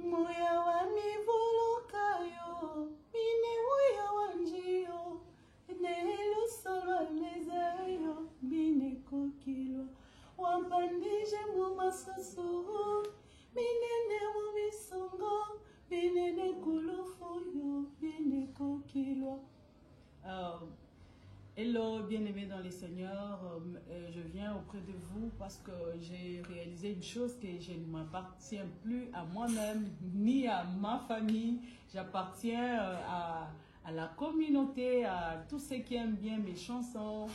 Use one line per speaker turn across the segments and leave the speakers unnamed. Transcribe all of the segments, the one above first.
Moya wa mivolokayo, mine moya wa njio, nelo solo mezayo, mine kokilo, wampandije mu masasu, mine ne mu misongo, mine ne kulufuyo, mine kokilo. Hello, bien-aimés dans les Seigneurs, je viens auprès de vous parce que j'ai réalisé une chose que je ne m'appartiens plus à moi-même ni à ma famille. J'appartiens à la communauté, à tous ceux qui aiment bien mes chansons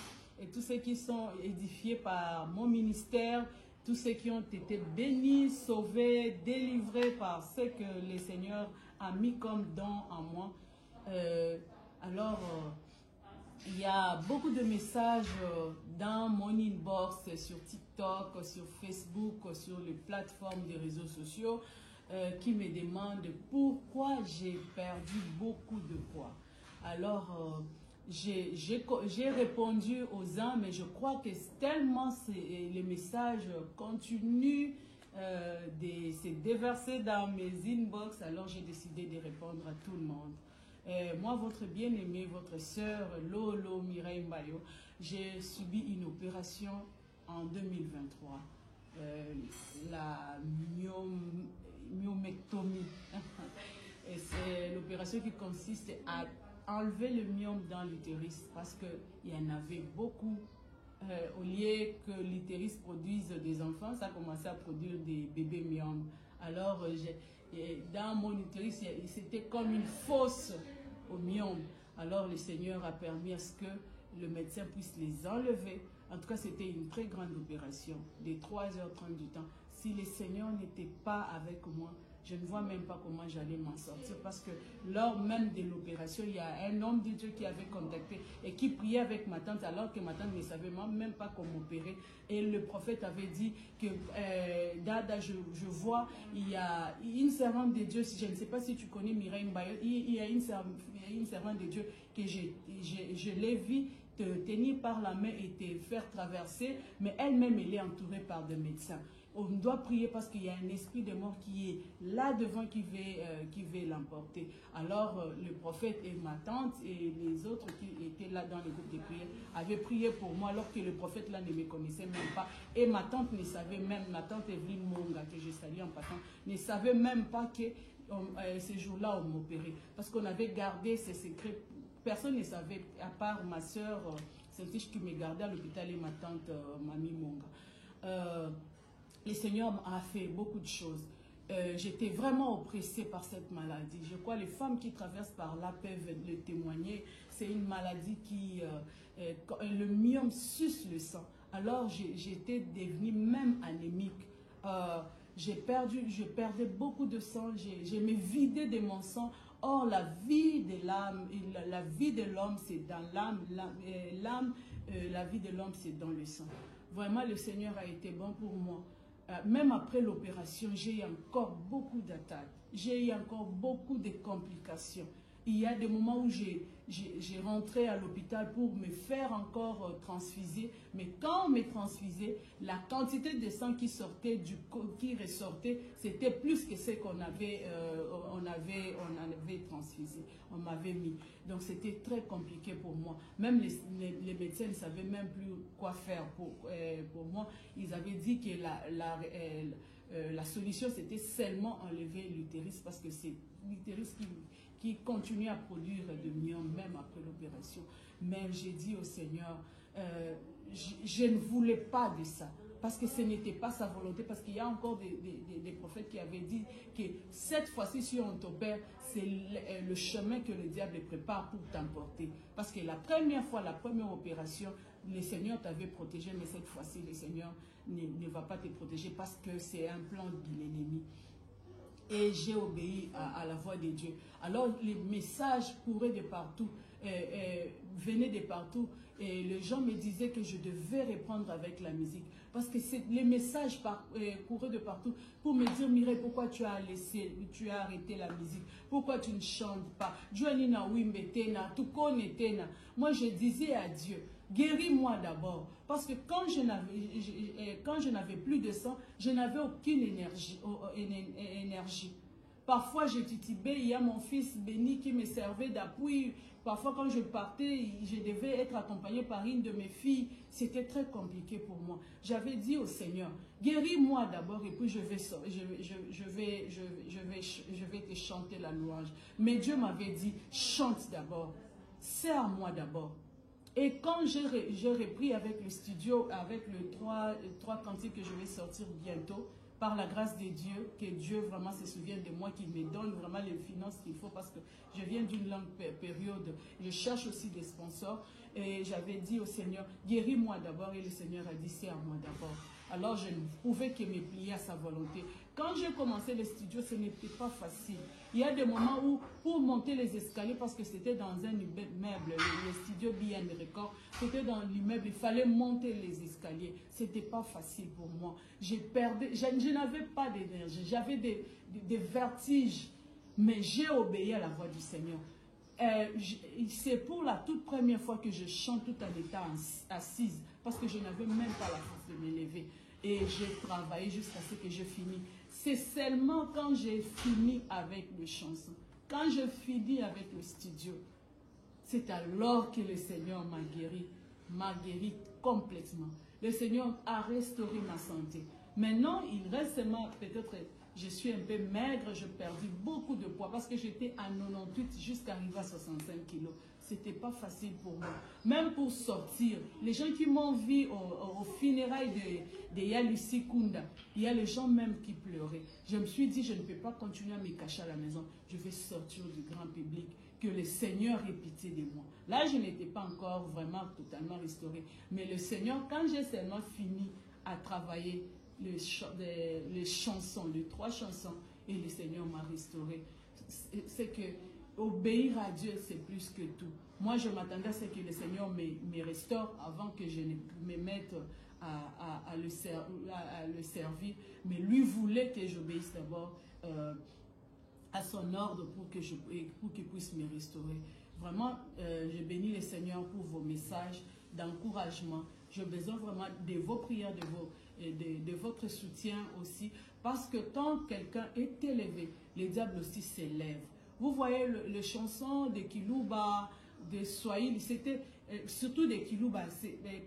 et tous ceux qui sont édifiés par mon ministère, tous ceux qui ont été bénis, sauvés, délivrés par ce que le Seigneur a mis comme don en moi. Il y a beaucoup de messages dans mon inbox, sur TikTok, sur Facebook, sur les plateformes des réseaux sociaux qui me demandent pourquoi j'ai perdu beaucoup de poids. Alors, j'ai répondu aux uns, mais je crois que tellement les messages continuent de se déverser dans mes inbox, alors j'ai décidé de répondre à tout le monde. Moi, votre bien-aimée, votre sœur Lolo Mireille Mbayo, j'ai subi une opération en 2023, la myomectomie. Et c'est l'opération qui consiste à enlever le myome dans l'utérus parce qu'il y en avait beaucoup. Au lieu que l'utérus produise des enfants, ça a commencé à produire des bébés myomes. Alors, dans mon utérus, c'était comme une fosse au myome. Alors, le Seigneur a permis à ce que le médecin puisse les enlever. En tout cas, c'était une très grande opération, de 3h30 du temps. Si le Seigneur n'était pas avec moi, je ne vois même pas comment j'allais m'en sortir. Parce que lors même de l'opération, il y a un homme de Dieu qui avait contacté et qui priait avec ma tante, alors que ma tante ne savait même pas comment opérer. Et le prophète avait dit que, Dada, je vois, il y a une servante de Dieu, je ne sais pas si tu connais Mireille Mbayo, il y a une servante de Dieu que je l'ai vue te tenir par la main et te faire traverser, mais elle-même, elle est entourée par des médecins. On doit prier parce qu'il y a un esprit de mort qui est là devant qui veut l'emporter. Alors, le prophète et ma tante et les autres qui étaient là dans le groupe de prière avaient prié pour moi alors que le prophète là ne me connaissait même pas. Et ma tante ne savait même, ma tante Evelyne Monga, que je salue en passant, ne savait même pas que ce jour-là on m'opérait. Parce qu'on avait gardé ces secrets. Personne ne savait, à part ma soeur Saint-Tiche qui me gardait à l'hôpital et ma tante Mamie Monga. Le Seigneur a fait beaucoup de choses. J'étais vraiment oppressée par cette maladie. Je crois que les femmes qui traversent par là peuvent le témoigner. C'est une maladie qui... le myome suce le sang. Alors j'étais devenue même anémique. Je perdais beaucoup de sang. Je me vidais de mon sang. Or, la vie de l'âme, la vie de l'homme, c'est dans l'âme. La vie de l'homme, c'est dans le sang. Vraiment, le Seigneur a été bon pour moi. Même après l'opération, j'ai eu encore beaucoup d'attaques. J'ai eu encore beaucoup de complications. Il y a des moments où j'ai rentré à l'hôpital pour me faire encore transfuser. Mais quand on me transfusait, la quantité de sang qui sortait, qui ressortait, c'était plus que ce qu'on avait, on avait transfusé, on m'avait mis. Donc c'était très compliqué pour moi. Même les médecins ne savaient même plus quoi faire pour moi. Ils avaient dit que la solution, c'était seulement enlever l'utérus parce que c'est l'utérus qui continue à produire de myome même après l'opération. Mais j'ai dit au Seigneur, je ne voulais pas de ça. Parce que ce n'était pas sa volonté. Parce qu'il y a encore des prophètes qui avaient dit que cette fois-ci, si on t'opère, c'est le chemin que le diable prépare pour t'emporter. Parce que la première fois, la première opération, le Seigneur t'avait protégé. Mais cette fois-ci, le Seigneur ne va pas te protéger parce que c'est un plan de l'ennemi. Et j'ai obéi à la voix de Dieu. Alors les messages couraient de partout, venaient de partout. Et les gens me disaient que je devais reprendre avec la musique. Parce que les messages couraient de partout pour me dire, Mireille, pourquoi tu as arrêté la musique? Pourquoi tu ne chantes pas? Moi, je disais à Dieu, guéris-moi d'abord. Parce que quand je n'avais plus de sang, je n'avais aucune énergie. Parfois, je titubais, il y a mon fils béni qui me servait d'appui. Parfois, quand je partais, je devais être accompagnée par une de mes filles. C'était très compliqué pour moi. J'avais dit au Seigneur, guéris-moi d'abord et puis je vais te chanter la louange. Mais Dieu m'avait dit, chante d'abord, sers-moi d'abord. Et quand j'ai repris avec le studio, avec les trois cantiques que je vais sortir bientôt, par la grâce de Dieu, que Dieu vraiment se souvienne de moi, qu'il me donne vraiment les finances qu'il faut, parce que je viens d'une longue période, je cherche aussi des sponsors, et j'avais dit au Seigneur, guéris-moi d'abord, et le Seigneur a dit, sers-moi d'abord. Alors je ne pouvais que me plier à sa volonté. Quand j'ai commencé le studio, ce n'était pas facile. Il y a des moments où, pour monter les escaliers, parce que c'était dans un immeuble, le studio BN Record, c'était dans l'immeuble, il fallait monter les escaliers. C'était pas facile pour moi. Je n'avais pas d'énergie, j'avais des vertiges, mais j'ai obéi à la voix du Seigneur. C'est pour la toute première fois que je chante tout en étant assise, parce que je n'avais même pas la force de me lever. Et j'ai travaillé jusqu'à ce que je finisse. C'est seulement quand j'ai fini avec les chansons, quand je finis avec le studio, c'est alors que le Seigneur m'a guéri complètement. Le Seigneur a restauré ma santé. Maintenant, il reste seulement, peut-être, je suis un peu maigre, je perdis beaucoup de poids parce que j'étais à 98 jusqu'à arriver à 65 kilos. C'était pas facile pour moi. Même pour sortir, les gens qui m'ont vu au funérailles de Yalusi Kunda, il y a les gens même qui pleuraient. Je me suis dit, je ne peux pas continuer à me cacher à la maison. Je vais sortir du grand public, que le Seigneur ait pitié de moi. Là, je n'étais pas encore vraiment totalement restaurée. Mais le Seigneur, quand j'ai seulement fini à travailler les chansons, les 3 chansons, et le Seigneur m'a restauré. C'est que obéir à Dieu, c'est plus que tout. Moi, je m'attendais à ce que le Seigneur me restaure avant que je ne me mette à le servir. Mais lui voulait que j'obéisse d'abord à son ordre pour qu'il puisse me restaurer. Vraiment, je bénis le Seigneur pour vos messages d'encouragement. J'ai besoin vraiment de vos prières, de votre soutien aussi. Parce que quand quelqu'un est élevé, le diable aussi s'élève. Vous voyez les chansons de Kilouba, de Swahili, c'était surtout de Kilouba.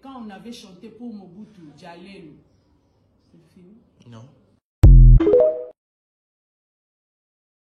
Quand on avait chanté pour Mobutu, Jalelu. C'est fini?
Non.